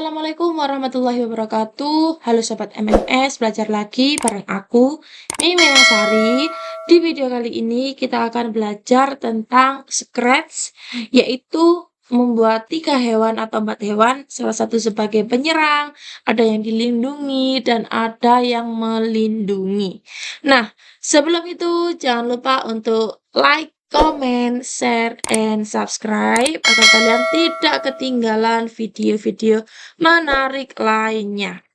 Assalamualaikum warahmatullahi wabarakatuh. Halo Sobat MMS, belajar lagi bareng aku, Mei Sari. Di video kali ini kita akan belajar tentang Scratch, yaitu membuat 3 hewan atau 4 hewan, salah satu sebagai penyerang, ada yang dilindungi, dan ada yang melindungi. Nah, sebelum itu jangan lupa untuk like, comment, share, and subscribe agar kalian tidak ketinggalan video-video menarik lainnya.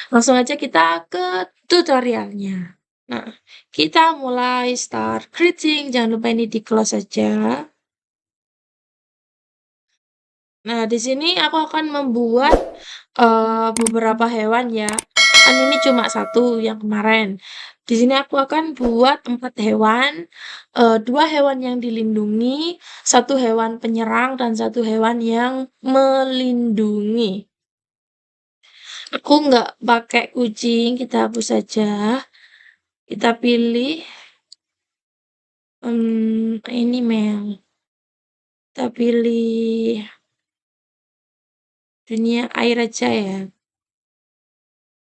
Langsung aja kita ke tutorialnya. Nah, kita mulai start creating. Jangan lupa ini di close saja. Nah, di sini aku akan membuat beberapa hewan ya. Kan ini cuma satu yang kemarin. Di sini aku akan buat 4 hewan, 2 hewan yang dilindungi, 1 hewan penyerang, dan 1 hewan yang melindungi. Aku nggak pakai kucing, kita hapus saja. Kita pilih ini Mel. Kita pilih dunia air aja ya.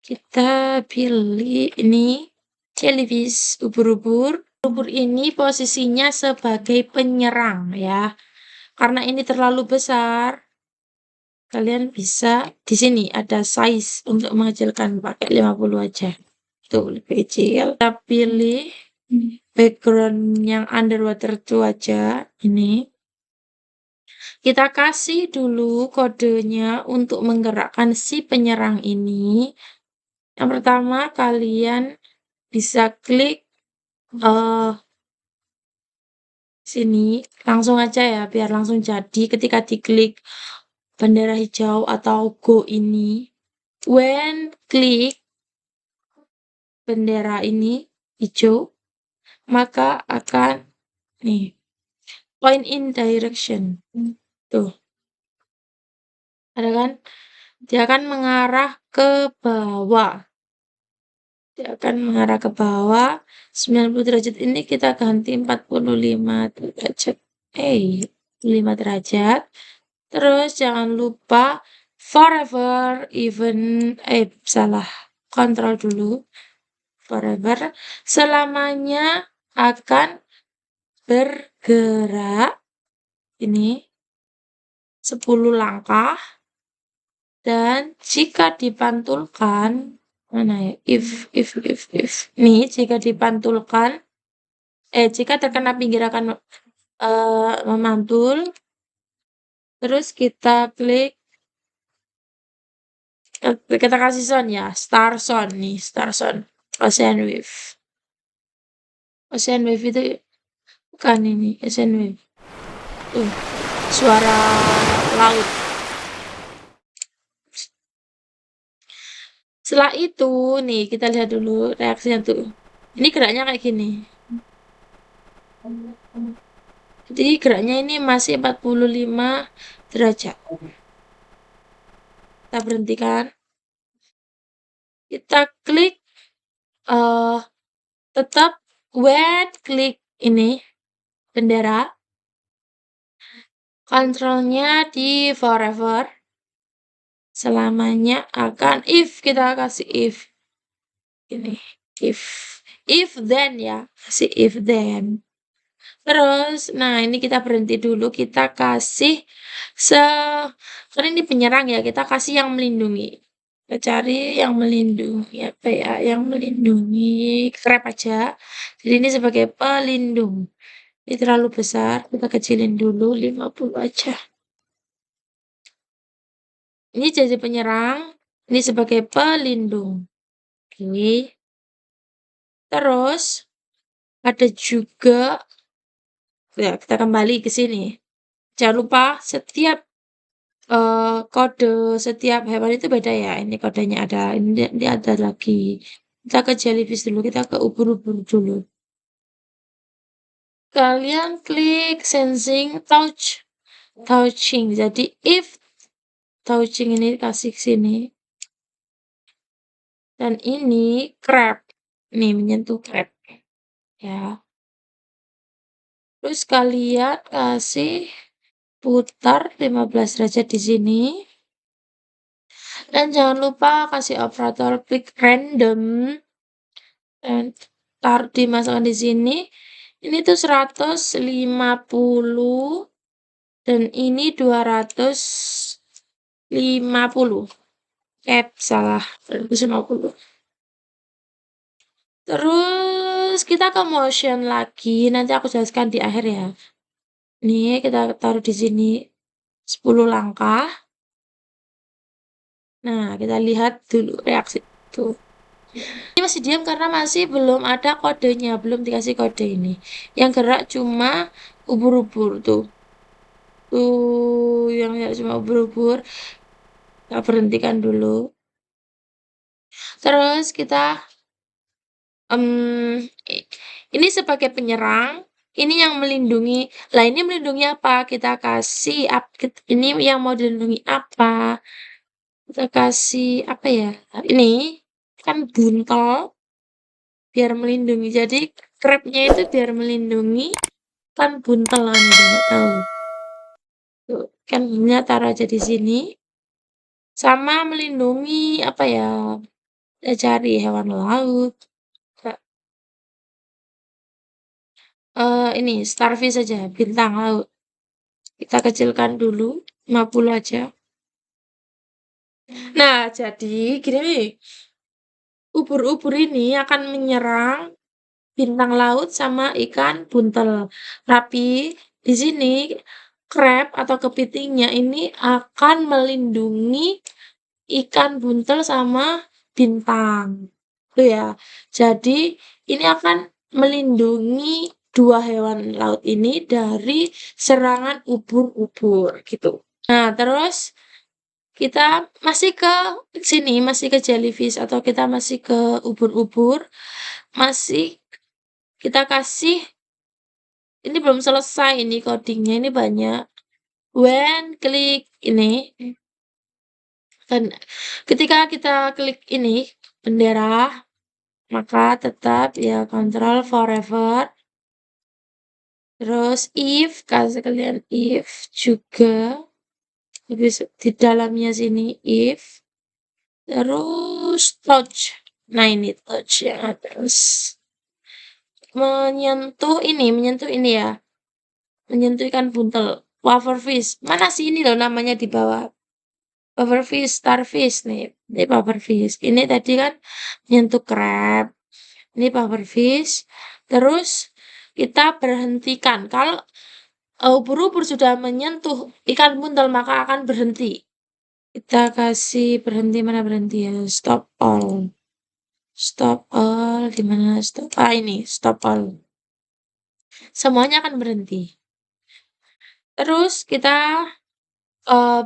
Kita pilih ini jellyfish, ubur-ubur. Ubur ini posisinya sebagai penyerang ya. Karena ini terlalu besar, kalian bisa di sini ada size untuk mengecilkan, pakai 50 aja. Tuh lebih kecil. Kita pilih background yang underwater itu aja ini. Kita kasih dulu kodenya untuk menggerakkan si penyerang ini. Yang pertama kalian bisa klik sini, langsung aja ya biar langsung jadi. Ketika diklik bendera hijau atau go ini, when klik bendera ini hijau, maka akan nih point in direction. Tuh. Ada kan? Dia akan mengarah ke bawah. Dia akan mengarah ke bawah. 90 derajat ini kita ganti 45 derajat. 5 derajat. Terus jangan lupa forever even salah. Kontrol dulu. Forever selamanya akan bergerak ini 10 langkah, dan jika dipantulkan mana ya, if nih, jika dipantulkan jika terkena pinggir akan memantul. Terus kita klik, kita kasih sound ya, star sound nih, star sound ocean wave. Ocean wave itu bukan ini, ocean wave suara laut. Setelah itu nih kita lihat dulu reaksinya tuh. Ini geraknya kayak gini. Jadi geraknya ini masih 45 derajat. Kita berhentikan. Kita klik tetap when klik ini bendera. Kontrolnya di forever. Selamanya akan kita kasih if. Ini if then ya, kasih if then. Terus nah ini kita berhenti dulu, kita kasih karena ini penyerang ya, kita kasih yang melindungi. Kita cari yang melindungi apa ya, yang melindungi, grab aja. Jadi ini sebagai pelindung. Ini terlalu besar, kita kecilin dulu 50 aja. Ini jadi penyerang, ini sebagai pelindung. Oke. Terus ada juga ya, kita kembali ke sini. Jangan lupa setiap kode setiap hewan itu beda ya. Ini kodenya ada, ini ada lagi. Kita ke jellyfish dulu, kita ke ubur-ubur dulu. Kalian klik sensing touching. Jadi if touching ini kasih sini. Dan ini crab. Nih menyentuh crab. Ya. Terus kalian kasih putar 15 derajat di sini. Dan jangan lupa kasih operator klik random dan dimasukkan di sini. Ini tuh 150 dan ini 250. Salah, 250. Terus kita ke motion lagi, nanti aku jelaskan di akhir ya. Nih, kita taruh di sini 10 langkah. Nah, kita lihat dulu reaksi tuh. Ini masih diam karena masih belum ada kodenya, belum dikasih kode ini. Yang gerak cuma ubur-ubur tuh. Tuh, yang cuma ubur-ubur. Kita berhentikan dulu. Terus kita ini sebagai penyerang, ini yang melindungi. Lah ini melindungi apa? Kita kasih ini yang mau dilindungi apa? Kita kasih apa ya? Ini kan buntel biar melindungi. Jadi crabnya itu biar melindungi kan buntelan gitu, nggak tahu. Tuh, kan taruh aja di sini. Sama melindungi apa ya? Kita cari hewan laut. Ini starfish saja, bintang laut. Kita kecilkan dulu, 50 aja. Nah, jadi gini nih. Ubur-ubur ini akan menyerang bintang laut sama ikan buntel. Tapi di sini crab atau kepitingnya ini akan melindungi ikan buntel sama bintang. Itu ya. Jadi ini akan melindungi dua hewan laut ini dari serangan ubur-ubur gitu. Nah, terus kita masih ke sini, masih ke jellyfish atau kita masih ke ubur-ubur, masih kita kasih ini belum selesai ini codingnya, ini banyak. When klik ini, dan ketika kita klik ini bendera, maka tetap ya control forever. Terus if, kasih kalian if juga. Habis di dalamnya sini if. Terus touch. Nah ini touch yang atas. Menyentuh ini ya. Menyentuh ikan buntel. Pufferfish. Mana sih ini loh namanya di bawah. Pufferfish, starfish nih. Ini pufferfish. Ini tadi kan menyentuh crab. Ini pufferfish. Terus kita berhentikan. Kalau ubur-ubur sudah menyentuh ikan buntel maka akan berhenti. Kita kasih berhenti, mana berhenti ya? Stop all. Stop all. Di mana stop? Ini stop all. Semuanya akan berhenti. Terus kita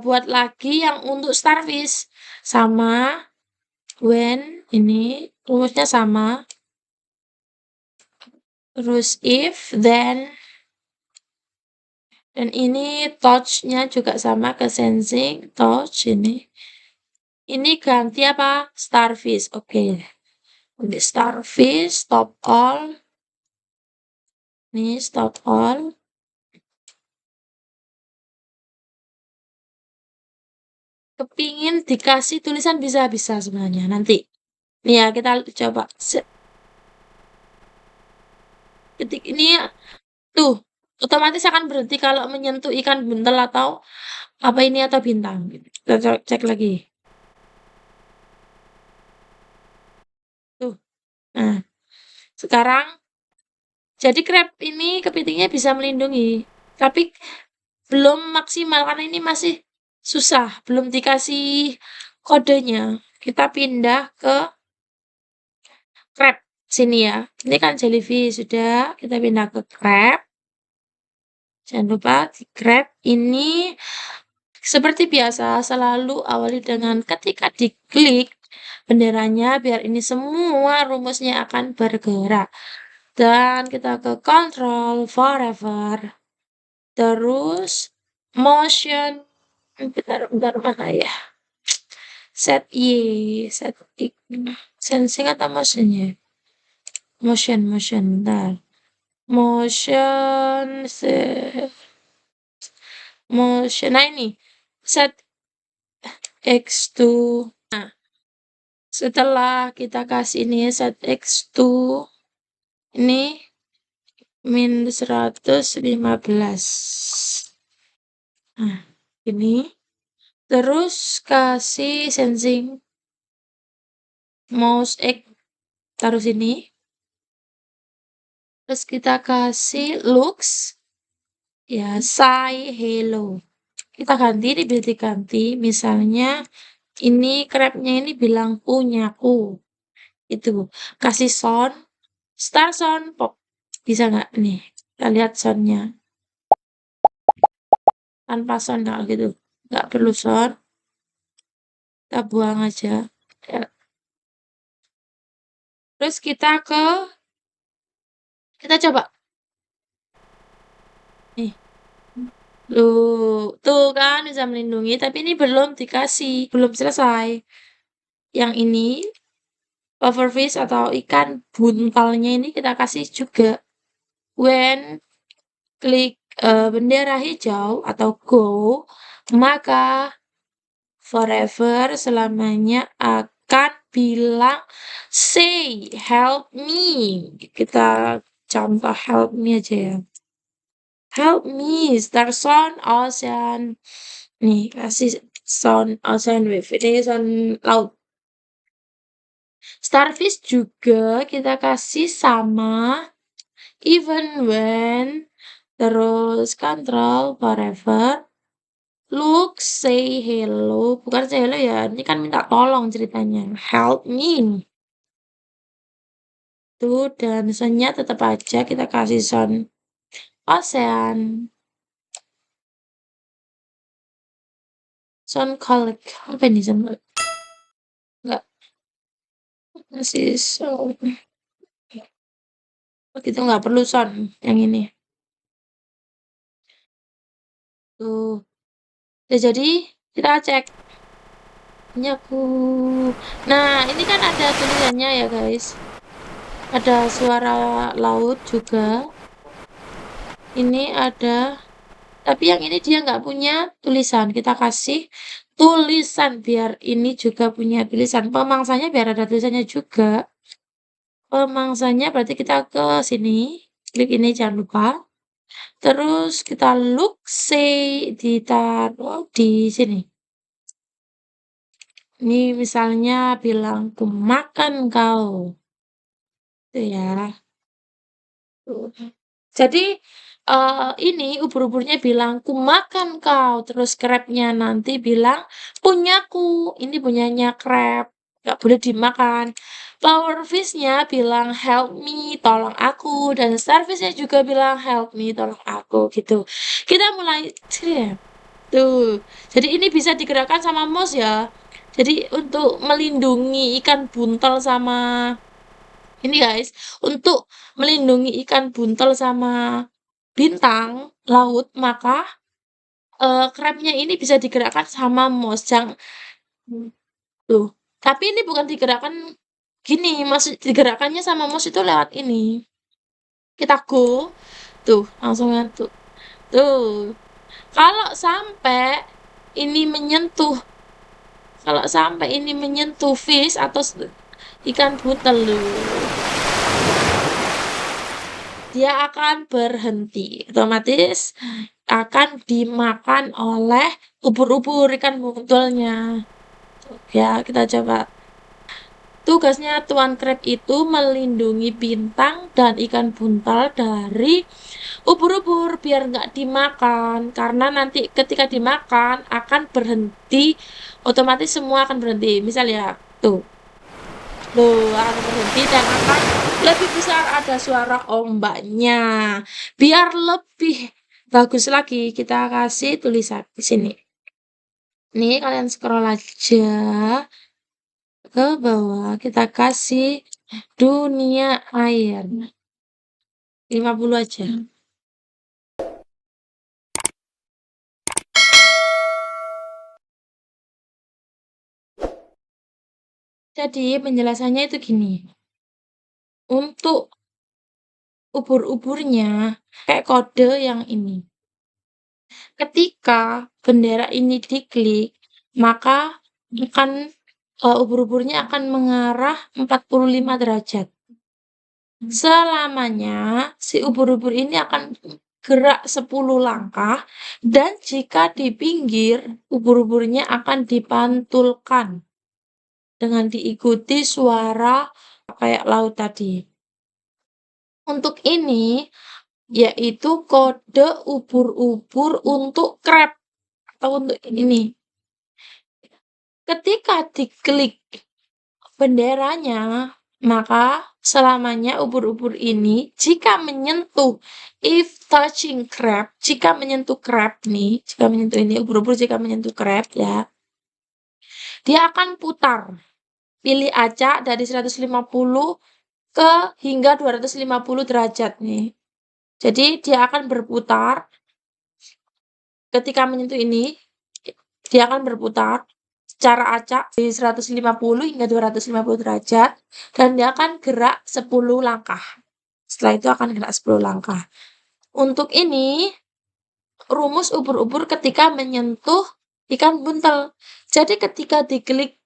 buat lagi yang untuk starfish. Sama when ini rumusnya sama. Terus if then dan ini touch-nya juga sama ke sensing touch ini. Ini ganti apa? Starfish. Oke. Ini starfish stop all. Ini stop all. Kepingin dikasih tulisan bisa-bisa sebenarnya nanti. Nih ya kita coba. Ketik ini tuh otomatis akan berhenti kalau menyentuh ikan buntel atau apa ini atau bintang. Kita cek lagi. Tuh. Nah, sekarang jadi crab ini kepitingnya bisa melindungi, tapi belum maksimal karena ini masih susah, belum dikasih kodenya. Kita pindah ke crab sini ya. Ini kan jellyfish sudah, kita pindah ke crab. Jangan lupa di crab ini seperti biasa selalu awali dengan ketika diklik benderanya biar ini semua rumusnya akan bergerak. Dan kita ke control forever. Terus motion bentar mana ya? Set Y, sensing atau motionnya? Motion, bentar. Motion, nah ini set X2. Nah, setelah kita kasih ini set X2, ini -115. Nah, ini. Terus kasih sensing mouse X, taruh sini. Terus kita kasih looks, ya, say hello. Kita ganti, ini bisa diganti. Misalnya ini crab-nya ini bilang punyaku. Itu. Kasih sound, start sound pop. Bisa nggak nih? Kita lihat sound-nya. Tanpa sound nggak gitu. Nggak perlu sound. Kita buang aja. Ya. Terus kita coba. Nih. Tuh kan bisa melindungi, tapi ini belum dikasih, belum selesai. Yang ini, pufferfish atau ikan buntalnya ini kita kasih juga. When klik bendera hijau atau go, maka forever selamanya akan bilang say help me. Kita contoh help me aja ya. Help me, start sound ocean. Nih, kasih sound ocean wave. Ini sound laut. Starfish juga kita kasih sama even when, terus control forever, look, say hello. Bukan say hello ya, ini kan minta tolong ceritanya. Help me. Tuh, dan soundnya tetap aja kita kasih sound ocean. Sound collect. Apa ini sound collect? Enggak. Masih sound. Gitu nggak perlu sound yang ini. Tuh. Ya jadi kita cek. Ini aku. Nah, ini kan ada tulisannya ya, guys. Ada suara laut juga. Ini ada, tapi yang ini dia nggak punya tulisan. Kita kasih tulisan biar ini juga punya tulisan. Pemangsanya biar ada tulisannya juga. Pemangsanya berarti kita ke sini, klik ini jangan lupa. Terus kita look, say, ditaruh di sini. Ini misalnya bilang, "Ku makan kau." Itu ya. Tuh. Jadi, ini ubur-uburnya bilang, "Ku makan kau." Terus crab-nya nanti bilang, "Punyaku." Ini punyanya crab, nggak boleh dimakan. Flower fish-nya bilang, "Help me." Tolong aku. Dan starfish-nya juga bilang, "Help me." Tolong aku, gitu. Kita mulai ya. Tuh. Jadi ini bisa digerakkan sama mouse ya. Jadi untuk melindungi ikan buntel sama ini guys, untuk melindungi ikan buntel sama bintang laut, maka crab-nya ini bisa digerakkan sama mouse. Tuh. Tapi ini bukan digerakkan gini, maksud digerakkannya sama mouse itu lewat ini. Kita go, tuh langsung tuh. Tuh. Kalau sampai ini menyentuh Kalau sampai ini menyentuh fish atau ikan buntel dia akan berhenti. Otomatis akan dimakan oleh ubur-ubur ikan buntelnya. Ya, kita coba. Tugasnya Tuan Crab itu melindungi bintang dan ikan buntal dari ubur-ubur biar nggak dimakan. Karena nanti ketika dimakan akan berhenti, otomatis semua akan berhenti. Misal ya, tuh. Loh, akan berhenti dan akan lebih besar ada suara ombaknya. Biar lebih bagus lagi, kita kasih tulisan di sini. Nih, kalian scroll aja ke bawah. Kita kasih dunia air. 50 aja. Jadi, penjelasannya itu gini. Untuk ubur-uburnya, kayak kode yang ini. Ketika bendera ini diklik, maka akan ubur-uburnya akan mengarah 45 derajat. Selamanya si ubur-ubur ini akan gerak 10 langkah dan jika di pinggir, ubur-uburnya akan dipantulkan dengan diikuti suara kayak laut tadi. Untuk ini yaitu kode ubur-ubur untuk crab atau untuk ini. Ketika diklik benderanya, maka selamanya ubur-ubur ini jika menyentuh if touching crab, jika menyentuh crab nih, jika menyentuh ini ubur-ubur jika menyentuh crab ya, dia akan putar. Pilih acak dari 150 ke hingga 250 derajat nih. Jadi dia akan berputar. Ketika menyentuh ini, dia akan berputar secara acak di 150 hingga 250 derajat dan dia akan gerak 10 langkah. Setelah itu akan gerak 10 langkah. Untuk ini, rumus ubur-ubur ketika menyentuh ikan buntel. Jadi ketika diklik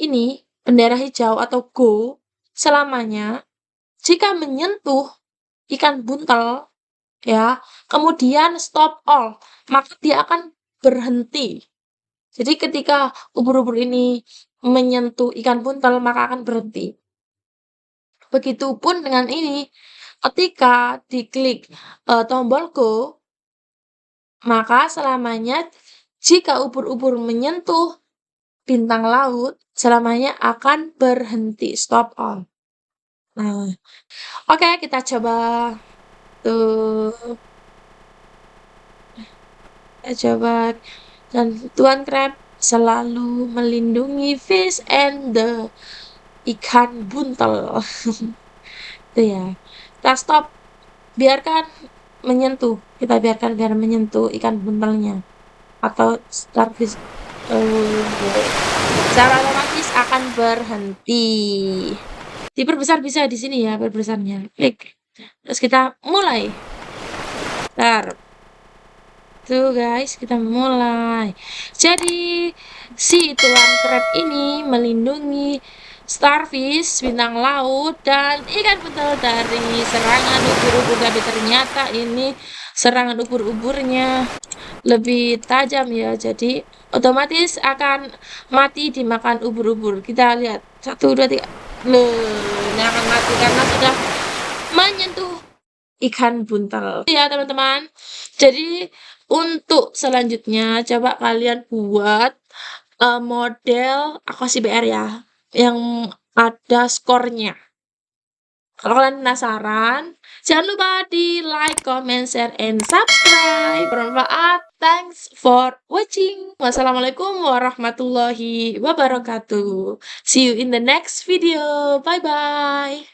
ini, bendera hijau atau go, selamanya jika menyentuh ikan buntel, ya, kemudian stop all, maka dia akan berhenti. Jadi ketika ubur-ubur ini menyentuh ikan buntel, maka akan berhenti. Begitupun dengan ini, ketika diklik tombol go, maka selamanya jika ubur-ubur menyentuh bintang laut, selamanya akan berhenti, stop all. Nah, oke, kita coba. Tuh, kita coba. Dan Tuan Crab selalu melindungi fish and the ikan buntel. Itu ya. Kita stop. Biarkan menyentuh. Kita biarkan biar menyentuh ikan buntelnya. Atau starfish. Secara otomatis akan berhenti. Diperbesar bisa di sini ya perbesarnya. Klik. Terus kita mulai. Bentar. Tuh guys, kita mulai. Jadi, si tuan crab ini melindungi starfish, bintang laut, dan ikan buntel dari serangan ubur-ubur. Tapi ternyata ini serangan ubur-uburnya lebih tajam ya. Jadi, otomatis akan mati dimakan ubur-ubur. Kita lihat. 1, 2, 3. Loh, ini akan mati karena sudah menyentuh ikan buntel. Ya teman-teman. Jadi untuk selanjutnya coba kalian buat model Aquasi BR ya, yang ada skornya. Kalau kalian penasaran, jangan lupa di like, comment, share, and subscribe. Bermanfaat. Thanks for watching. Wassalamualaikum warahmatullahi wabarakatuh. See you in the next video. Bye-bye.